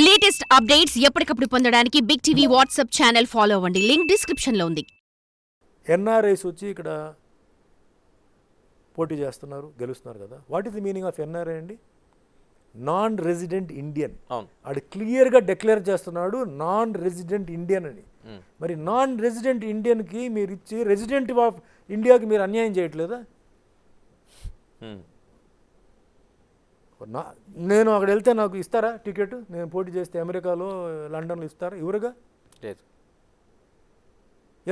Latest updates ఎప్పటికప్పుడు పొందడానికి big TV WhatsApp channel follow అవ్వండి. లింక్ డిస్క్రిప్షన్ లో ఉంది. ఎన్ఆర్ఐస్ వచ్చి ఇక్కడ పోటీ చేస్తున్నారు, గెలుస్తున్నారు కదా. What is the meaning of NRI అండి? Non resident Indian. అది క్లియర్గా డిక్లేర్ చేస్తున్నాడు నాన్ రెసిడెంట్ ఇండియన్ అని. మరి నాన్ రెసిడెంట్ ఇండియన్కి మీరు ఇచ్చి రెసిడెంట్ ఆఫ్ ఇండియాకి మీరు అన్యాయం చేయట్లేదా? నేను అక్కడ వెళ్తే నాకు ఇస్తారా టికెట్? నేను పోటీ చేస్తే అమెరికాలో, లండన్లో ఇస్తారా? ఇవ్వరుగా. లేదు.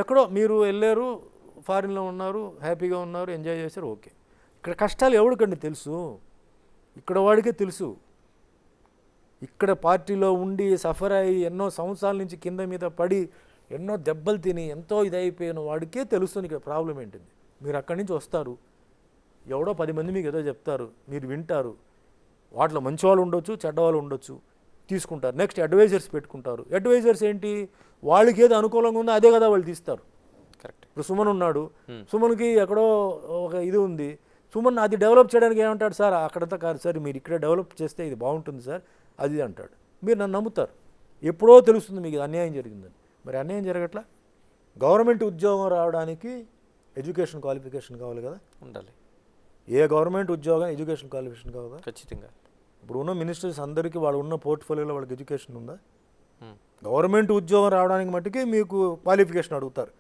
ఎక్కడో మీరు వెళ్ళారు, ఫారిన్లో ఉన్నారు, హ్యాపీగా ఉన్నారు, ఎంజాయ్ చేశారు, ఓకే. ఇక్కడ కష్టాలు ఎవరికండి తెలుసు? ఇక్కడ వాడికే తెలుసు. ఇక్కడ పార్టీలో ఉండి సఫర్ అయ్యి ఎన్నో సంవత్సరాల నుంచి కింద మీద పడి ఎన్నో దెబ్బలు తిని ఎంతో ఇదైపోయిన వాడికే తెలుస్తుంది ఇక్కడ ప్రాబ్లం ఏంటిది. మీరు అక్కడి నుంచి వస్తారు, ఎవడో 10 మంది మీకు ఏదో చెప్తారు, మీరు వింటారు. వాటిలో మంచి వాళ్ళు ఉండొచ్చు, చెడ్డవాళ్ళు ఉండొచ్చు, తీసుకుంటారు. నెక్స్ట్ అడ్వైజర్స్ పెట్టుకుంటారు. అడ్వైజర్స్ ఏంటి? వాళ్ళకి ఏదో అనుకూలంగా ఉందో అదే కదా వాళ్ళు తీస్తారు. కరెక్ట్. ఇప్పుడు సుమన్ ఉన్నాడు, సుమన్కి ఎక్కడో ఒక ఇది ఉంది, సుమన్ అది డెవలప్ చేయడానికి ఏమంటాడు? సార్ అక్కడంతా కాదు సార్, మీరు ఇక్కడే డెవలప్ చేస్తే ఇది బాగుంటుంది సార్, అది అంటాడు. మీరు నన్ను నమ్ముతారు. ఎప్పుడో తెలుస్తుంది మీకు అన్యాయం జరిగిందని. మరి అన్యాయం జరగట్లా. గవర్నమెంట్ ఉద్యోగం రావడానికి ఎడ్యుకేషన్ క్వాలిఫికేషన్ కావాలి కదా, ఉండాలి. ఏ గవర్నమెంట్ ఉద్యోగం ఎడ్యుకేషన్ క్వాలిఫికేషన్ కావాలా? ఖచ్చితంగా. ఇప్పుడు ఉన్న మినిస్టర్స్ అందరికీ వాళ్ళు ఉన్న పోర్ట్ఫోలియోలో వాళ్ళకి ఎడ్యుకేషన్ ఉందా? గవర్నమెంట్ ఉద్యోగం రావడానికి మట్టుకి మీకు క్వాలిఫికేషన్ అడుగుతారు.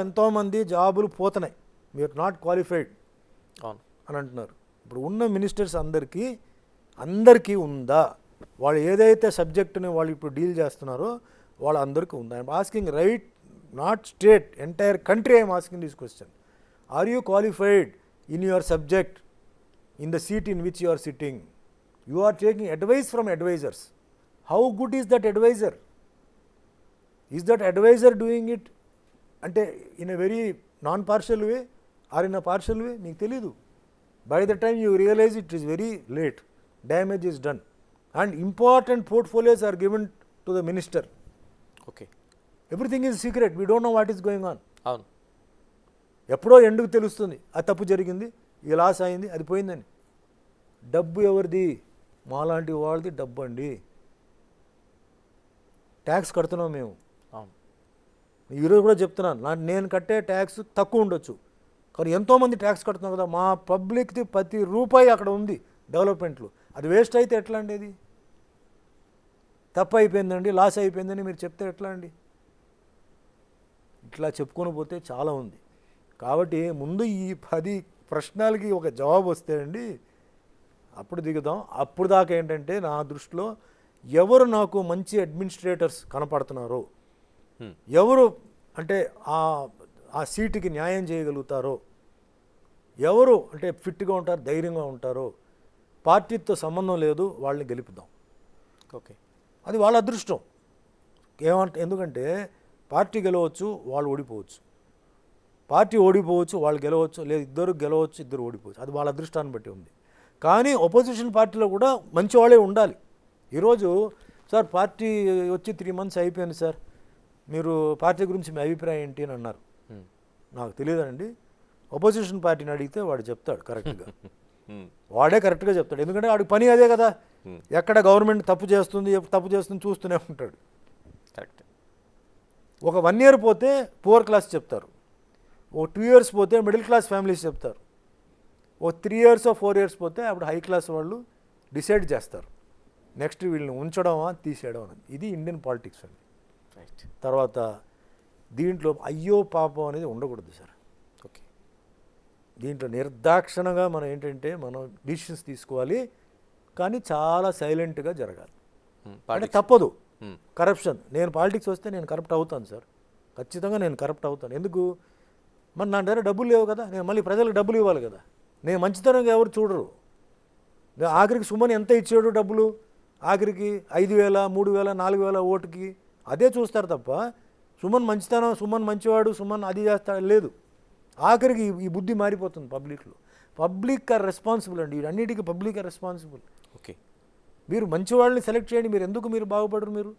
ఎంతోమంది జాబులు పోతున్నాయి, మీరు నాట్ క్వాలిఫైడ్ అని అంటున్నారు. ఇప్పుడు ఉన్న మినిస్టర్స్ అందరికీ ఉందా? వాళ్ళు ఏదైతే సబ్జెక్టుని వాళ్ళు ఇప్పుడు డీల్ చేస్తున్నారో వాళ్ళందరికీ ఉందా? I'm asking right, not state, entire country I'm asking this question. Are you qualified in your subject, in the seat in which you are sitting? You are taking advice from advisors. How good is that advisor? Is that advisor doing it ante in a very non-partial way or in a partial way? Meeku teliyadu. By the time you realize it is very late, damage is done, and important portfolios are given to the minister. Okay. Everything is secret, we don't know what is going on. అవును. ఎప్పుడో ఎందుకు తెలుస్తుంది అది తప్పు జరిగింది, ఈ loss అయింది, అది పోయిందని. డబ్బు ఎవరిది? మాలాంటి వాళ్ళది డబ్బు అండి. ట్యాక్స్ కడుతున్నాం మేము. ఈరోజు కూడా చెప్తున్నాను, నేను కట్టే ట్యాక్స్ తక్కువ ఉండొచ్చు, కానీ ఎంతోమంది ట్యాక్స్ కడుతున్నాం కదా. మా పబ్లిక్ది ప్రతి రూపాయి అక్కడ ఉంది డెవలప్మెంట్లో. అది వేస్ట్ అయితే ఎట్లా అండి? అది తప్పు అయిపోయిందండి, లాస్ అయిపోయిందని మీరు చెప్తే ఎట్లా అండి? ఇట్లా చెప్పుకొని పోతే చాలా ఉంది. కాబట్టి ముందు ఈ 10 ప్రశ్నలకి ఒక జవాబు వస్తే అండి అప్పుడు దిగుదాం. అప్పుడు దాకా ఏంటంటే నా దృష్టిలో ఎవరు నాకు మంచి అడ్మినిస్ట్రేటర్స్ కనపడుతున్నారో, ఎవరు అంటే ఆ సీటుకి న్యాయం చేయగలుగుతారో, ఎవరు అంటే ఫిట్గా ఉంటారో, ధైర్యంగా ఉంటారో, పార్టీతో సంబంధం లేదు, వాళ్ళని గెలుపుదాం. ఓకే. అది వాళ్ళ అదృష్టం. ఎందుకంటే పార్టీ గెలవచ్చు, వాళ్ళు ఓడిపోవచ్చు. పార్టీ ఓడిపోవచ్చు, వాళ్ళు గెలవచ్చు, లేదు ఇద్దరు గెలవచ్చు, ఇద్దరు ఓడిపోవచ్చు. అది వాళ్ళ అదృష్టాన్ని బట్టి ఉంది. కానీ ఒపోజిషన్ పార్టీలో కూడా మంచి వాళ్ళే ఉండాలి. ఈరోజు సార్ పార్టీ వచ్చి 3 months అయిపోయింది సార్, మీరు పార్టీ గురించి మీ అభిప్రాయం ఏంటి అని అన్నారు. నాకు తెలియదండి. ఒపోజిషన్ పార్టీని అడిగితే వాడు చెప్తాడు కరెక్ట్గా. వాడే కరెక్ట్గా చెప్తాడు. ఎందుకంటే వాడికి పని అదే కదా. ఎక్కడ గవర్నమెంట్ తప్పు చేస్తుంది చూస్తూనే ఉంటాడు. కరెక్ట్. ఒక 1 year పోతే పూర్ క్లాస్ చెప్తారు, ఓ 2 years పోతే మిడిల్ క్లాస్ ఫ్యామిలీస్ చెప్తారు, ఓ 3 years 4 years పోతే అప్పుడు హై క్లాస్ వాళ్ళు డిసైడ్ చేస్తారు నెక్స్ట్ వీళ్ళని ఉంచడమా తీసేయడం అని. ఇది ఇండియన్ పాలిటిక్స్ అండి. రైట్. తర్వాత దీంట్లో అయ్యో పాపం అనేది ఉండకూడదు సార్. ఓకే. దీంట్లో నిర్దాక్షిణంగా మనం ఏంటంటే మనం డిసిషన్స్ తీసుకోవాలి, కానీ చాలా సైలెంట్గా జరగాలి. అంటే తప్పదు. కరప్షన్, నేను పాలిటిక్స్ వస్తే నేను కరప్ట్ అవుతాను సార్, ఖచ్చితంగా నేను కరప్ట్ అవుతాను. ఎందుకు? మరి నా దగ్గర డబ్బులు లేవు కదా, నేను మళ్ళీ ప్రజలకు డబ్బులు ఇవ్వాలి కదా. నేను మంచితనంగా ఎవరు చూడరు. ఆఖరికి సుమన్ ఎంత ఇచ్చాడు డబ్బులు? ఆఖరికి 5,000, 3,000, 4,000 ఓటుకి అదే చూస్తారు తప్ప సుమన్ మంచితనం, సుమన్ మంచివాడు, సుమన్ అది చేస్తాడు లేదు. ఆఖరికి ఈ బుద్ధి మారిపోతుంది పబ్లిక్లో. పబ్లిక్ ఆర్ రెస్పాన్సిబుల్ అండి, అన్నిటికీ పబ్లిక్ ఆర్ రెస్పాన్సిబుల్. ఓకే. మీరు మంచి వాళ్ళని సెలెక్ట్ చేయండి, మీరు ఎందుకు మీరు బాగుపడరు? మీరు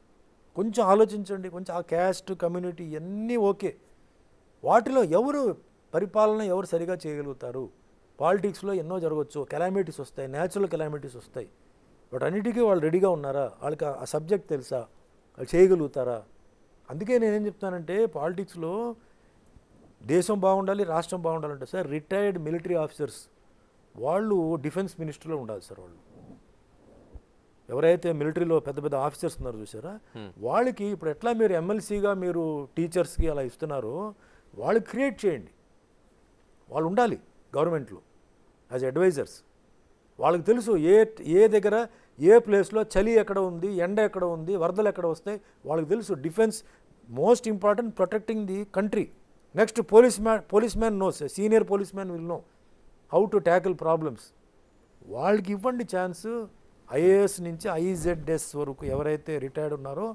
కొంచెం ఆలోచించండి. కొంచెం ఆ క్యాస్ట్, కమ్యూనిటీ ఇవన్నీ ఓకే, వాటిలో ఎవరు పరిపాలన ఎవరు సరిగా చేయగలుగుతారు? పాలిటిక్స్లో ఎన్నో జరగవచ్చు, కెలామిటీస్ వస్తాయి, న్యాచురల్ కెలామిటీస్ వస్తాయి. వాటన్నిటికీ వాళ్ళు రెడీగా ఉన్నారా, వాళ్ళకి ఆ సబ్జెక్ట్ తెలుసా, వాళ్ళు చేయగలుగుతారా? అందుకే నేనేం చెప్తానంటే పాలిటిక్స్లో దేశం బాగుండాలి, రాష్ట్రం బాగుండాలంటే సార్ రిటైర్డ్ మిలిటరీ ఆఫీసర్స్ వాళ్ళు డిఫెన్స్ మినిస్ట్రీలో ఉండాలి సార్. వాళ్ళు ఎవరైతే మిలిటరీలో పెద్ద పెద్ద ఆఫీసర్స్ ఉన్నారో చూసారా, వాళ్ళకి ఇప్పుడు ఎట్లా మీరు ఎమ్మెల్సీగా మీరు టీచర్స్కి అలా ఇస్తున్నారో వాళ్ళకి క్రియేట్ చేయండి. వాళ్ళు ఉండాలి గవర్నమెంట్లో యాజ్ అడ్వైజర్స్. వాళ్ళకి తెలుసు ఏ దగ్గర ఏ ప్లేస్లో చలి ఎక్కడ ఉంది, ఎండ ఎక్కడ ఉంది, వరదలు ఎక్కడ వస్తాయి వాళ్ళకి తెలుసు. Defence most important, protecting the country. Next police man knows, senior police man will know how to tackle problems. వాళ్ళకి ఇవ్వండి ఛాన్స్. ఐఏఎస్ నుంచి ఐజెడ్ఎస్ వరకు ఎవరైతే రిటైర్డ్ ఉన్నారో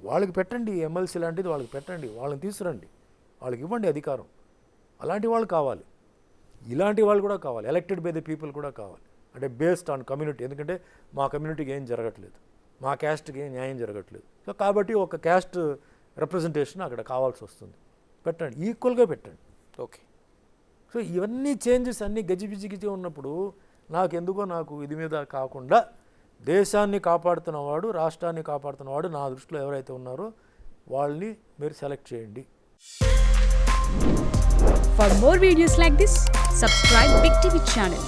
వాళ్ళకి పెట్టండి, ఎమ్మెల్సీ లాంటిది వాళ్ళకి పెట్టండి, వాళ్ళని తీసుకురండి, వాళ్ళకి ఇవ్వండి అధికారం. అలాంటి వాళ్ళు కావాలి, ఇలాంటి వాళ్ళు కూడా కావాలి, ఎలక్టెడ్ బై ది పీపుల్ కూడా కావాలి. అంటే బేస్డ్ ఆన్ కమ్యూనిటీ. ఎందుకంటే మా కమ్యూనిటీకి ఏం జరగట్లేదు, మా క్యాస్ట్కి ఏం న్యాయం జరగట్లేదు, సో కాబట్టి ఒక క్యాస్ట్ రిప్రజెంటేషన్ అక్కడ కావాల్సి వస్తుంది. పెట్టండి, ఈక్వల్గా పెట్టండి. ఓకే. సో ఇవన్నీ చేంజెస్ అన్నీ గజిబిజిగిజి ఉన్నప్పుడు నాకు ఇది మీద కాకుండా దేశాన్ని కాపాడుతున్నవాడు, రాష్ట్రాన్ని కాపాడుతున్నవాడు నా దృష్టిలో ఎవరైతే ఉన్నారో వాళ్ళని మీరు సెలెక్ట్ చేయండి. For more videos like this, subscribe Big TV channel.